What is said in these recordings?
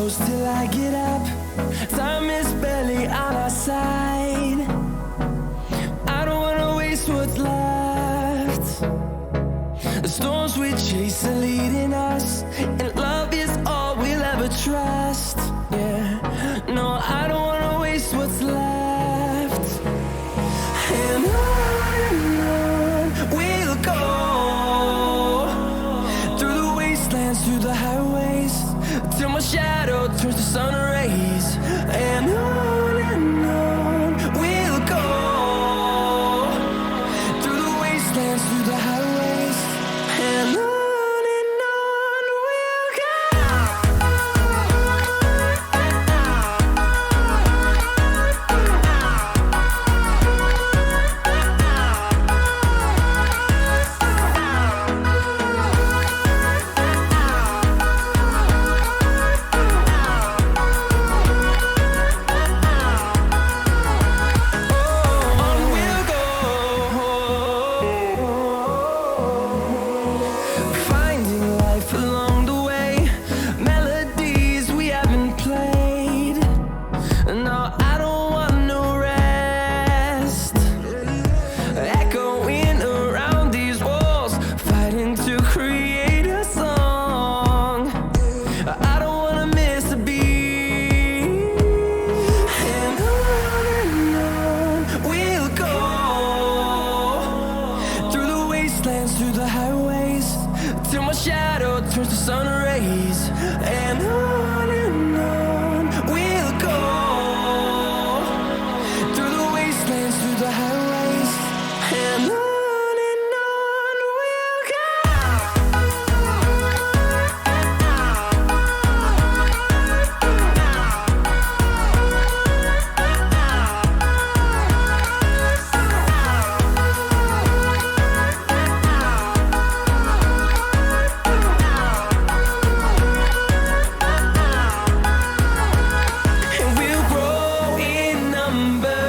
close till I get up. Time is barely on our side. I don't wanna waste what's left. The storms we chase are leading us, and love is all we'll ever trust. Yeah, no, I don't wanna waste what's left. And on we'll go, through the wastelands, through the highways, till my shadow turns to sun rays. And on we'll go, through the wastelands, through the highways, and on we'll go. Finding life along the way, melodies we haven't played. No, I don't want no rest. Echoing around these walls, fighting to create a song. I don't wanna miss a beat. And on we'll go, through the wastelands, through the highways, till my shadow turns to sun rays. And on we'll go, through the wastelands, through the highways, and on we'll go. And we'll grow in number,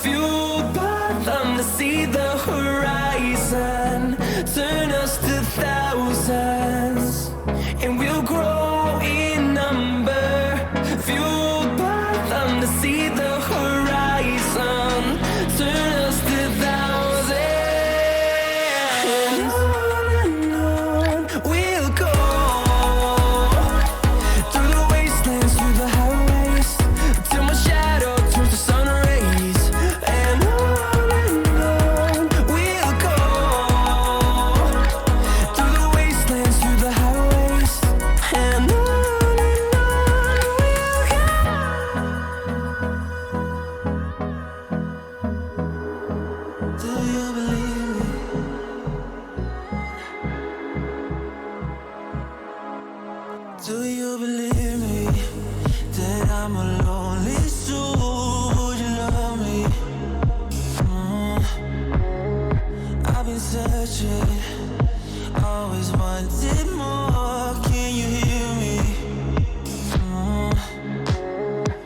fueled by them to see the horizon, turn us to thousands. And we'll grow in number, fueled by them to see the horizon, turn us to thousands. And on we'll go, through the wastelands, through the highways, till my shadow turns to sun rays. And on we'll go, through the wastelands, through the highways, and on we'll go. Do you believe me? Do you believe me that I'm a lonely soul? Would you love me? I've been searching, always wanted more. Can you hear me?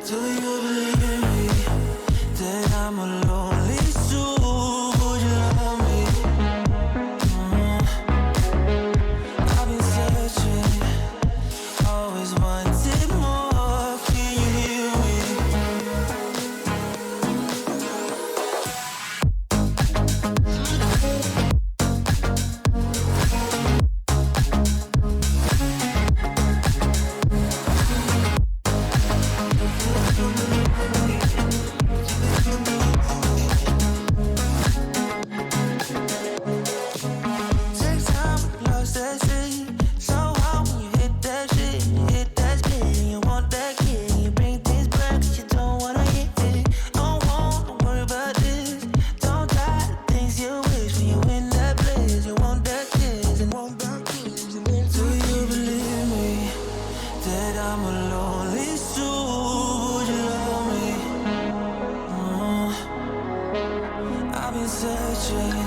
Do you believe me that I'm a lonely soul? Would you love me? I've been searching, always wanted more. Can you hear me? Take time, lost that shit. So hard when you hit that shit. Hit that spin, you want that kid. You bring things back, but you don't wanna hit it. Don't want to worry about this. Don't try the things you wish when you in that place. You want that kiss and want that kiss. Do you believe me that I'm a lonely soul? Would you love me? I've been searching,